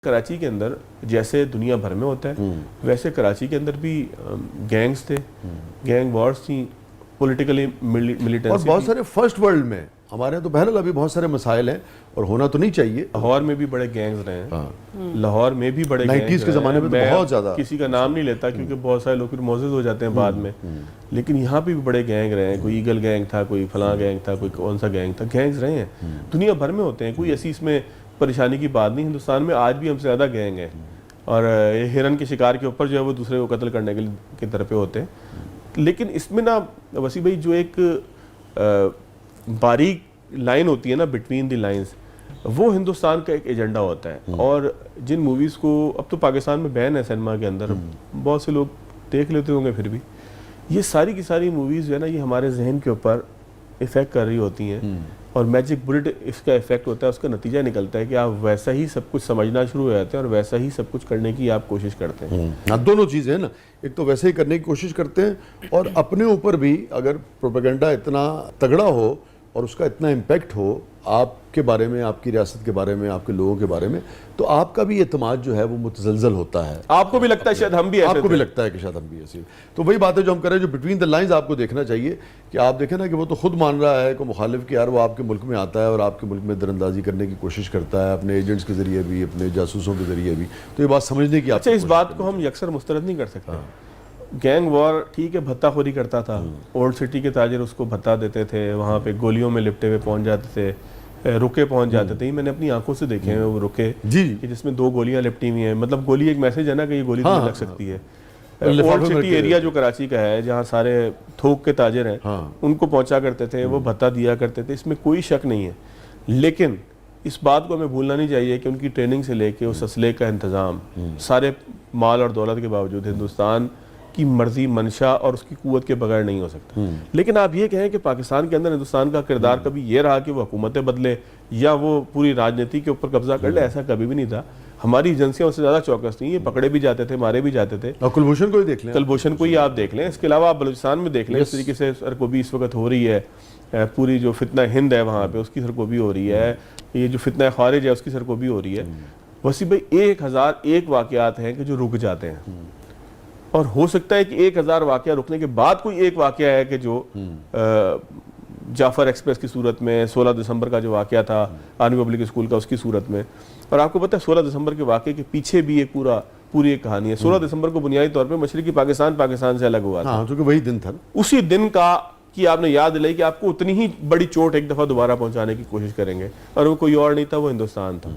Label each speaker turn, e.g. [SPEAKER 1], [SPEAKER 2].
[SPEAKER 1] کراچی کے اندر جیسے دنیا بھر میں ہوتا ہے ویسے کراچی کے اندر بھی گینگز تھے، گینگ وارز تھیں، پولیٹیکلی ملیٹنسی،
[SPEAKER 2] بہت سارے فرسٹ ورلڈ میں ہمارے یہاں تو بہرحال ابھی بہت سارے مسائل ہیں اور ہونا تو نہیں چاہیے.
[SPEAKER 1] لاہور میں بھی بڑے گینگز رہے ہیں، لاہور میں بھی بڑے گینگز
[SPEAKER 2] 90s کے زمانے میں تو بہت زیادہ،
[SPEAKER 1] کسی کا نام نہیں لیتا کیونکہ بہت سارے لوگ پھر معزز ہو جاتے ہیں بعد میں، لیکن یہاں پہ بھی بڑے گینگ رہے ہیں. کوئی ایگل گینگ تھا، کوئی فلاں گینگ تھا، کوئی کون سا گینگ تھا. گینگز رہے ہیں دنیا بھر میں ہوتے ہیں، کوئی ایسی اس میں پریشانی کی بات نہیں. ہندوستان میں آج بھی ہم سے زیادہ گینگ ہیں اور ہرن کے شکار کے اوپر جو ہے وہ دوسرے کو قتل کرنے کے در پہ ہوتے ہیں. لیکن اس میں نا وسیع بھائی جو ایک باریک لائن ہوتی ہے نا بٹوین دی لائنز، وہ ہندوستان کا ایک ایجنڈا ہوتا ہے. اور جن موویز کو اب تو پاکستان میں بین ہے سینما کے اندر، بہت سے لوگ دیکھ لیتے ہوں گے، پھر بھی یہ ساری کی ساری موویز جو ہے نا یہ ہمارے ذہن کے اوپر افیکٹ کر رہی ہوتی ہیں اور میجک بلٹ اس کا افیکٹ ہوتا ہے. اس کا نتیجہ نکلتا ہے کہ آپ ویسا ہی سب کچھ سمجھنا شروع ہو جاتے ہیں اور ویسا ہی سب کچھ کرنے کی آپ کوشش کرتے ہیں.
[SPEAKER 2] دونوں چیزیں ہیں نا، ایک تو ویسے ہی کرنے کی کوشش کرتے ہیں اور اپنے اوپر بھی اگر پروپیگنڈا اتنا تگڑا ہو اور اس کا اتنا امپیکٹ ہو آپ کے بارے میں، آپ کی ریاست کے بارے میں، آپ کے لوگوں کے بارے میں، تو آپ کا بھی اعتماد جو ہے وہ متزلزل ہوتا ہے.
[SPEAKER 1] آپ کو بھی لگتا ہے شاید ہم بھی ایسے،
[SPEAKER 2] آپ کو بھی لگتا ہے کہ شاید ہم بھی ایسے. تو وہی بات ہے جو ہم کر رہے ہیں، جو بٹوین دا لائنز آپ کو دیکھنا چاہیے کہ آپ دیکھیں نا کہ وہ تو خود مان رہا ہے کہ مخالف کہ یار وہ آپ کے ملک میں آتا ہے اور آپ کے ملک میں دراندازی کرنے کی کوشش کرتا ہے، اپنے ایجنٹس کے ذریعے بھی، اپنے جاسوسوں کے ذریعے بھی. تو یہ بات سمجھنے کی
[SPEAKER 1] اچھا، اس بات کو ہم یکسر مسترد نہیں کر سکتے. گینگ وار ٹھیک ہے، بھتہ خوری کرتا تھا، اولڈ سٹی کے تاجر اس کو بھتہ دیتے تھے، وہاں پہ گولیوں میں لپٹے ہوئے پہنچ جاتے تھے، رکے پہنچ جاتے تھے. میں نے اپنی آنکھوں سے دیکھے ہیں وہ رکے کہ جس میں 2 گولیاں لپٹی ہوئی ہیں. مطلب گولی ایک میسج ہے نا کہ یہ گولی تمہیں لگ سکتی ہے. اولڈ سٹی ایریا جو کراچی کا ہے جہاں سارے تھوک کے تاجر ہیں ان کو پہنچا کرتے تھے، وہ بھتہ دیا کرتے تھے، اس میں کوئی شک نہیں ہے. لیکن اس بات کو ہمیں بھولنا نہیں چاہیے کہ ان کی ٹریننگ سے لے کے اس اسلحے کا انتظام سارے مال اور دولت کے باوجود ہندوستان کی مرضی، منشا اور اس کی قوت کے بغیر نہیں ہو سکتا. لیکن آپ یہ کہیں کہ پاکستان کے اندر ہندوستان کا کردار کبھی یہ رہا کہ وہ حکومتیں بدلے یا وہ پوری راجنیتی کے اوپر قبضہ کر لے، ایسا کبھی بھی نہیں تھا. ہماری ایجنسیاں اس سے زیادہ چوکس تھیں، یہ پکڑے بھی جاتے تھے، مارے بھی جاتے تھے.
[SPEAKER 2] کلبھوشن کو ہی دیکھ لیں،
[SPEAKER 1] کلبھوشن کو ہی آپ دیکھ لیں. اس کے علاوہ آپ بلوچستان میں دیکھ لیں، اس طریقے سے سرکوبی اس وقت ہو رہی ہے. پوری جو فتنہ ہند ہے وہاں پہ اس کی سرکوبی ہو رہی ہے. یہ جو فتنہ خارج ہے اس کی سرکوبی ہو رہی ہے. وسیع بھائی 1001 واقعات ہیں کہ جو رک جاتے ہیں، اور ہو سکتا ہے کہ 1000 واقعہ رکنے کے بعد کوئی ایک واقعہ ہے کہ جو جعفر ایکسپریس کی صورت میں 16 دسمبر کا جو واقعہ تھا آرمی پبلک اسکول کا، اس کی صورت میں. اور آپ کو پتہ ہے 16 دسمبر کے واقعے کے پیچھے بھی ایک پوری ایک کہانی ہے. 16 دسمبر کو بنیادی طور پہ مشرقی پاکستان سے الگ ہوا تھا،
[SPEAKER 2] کیونکہ وہی دن تھا.
[SPEAKER 1] اسی دن کا کہ آپ نے یاد دلائی کہ آپ کو اتنی ہی بڑی چوٹ ایک دفعہ دوبارہ پہنچانے کی کوشش کریں گے، اور وہ کوئی اور نہیں تھا، وہ ہندوستان تھا.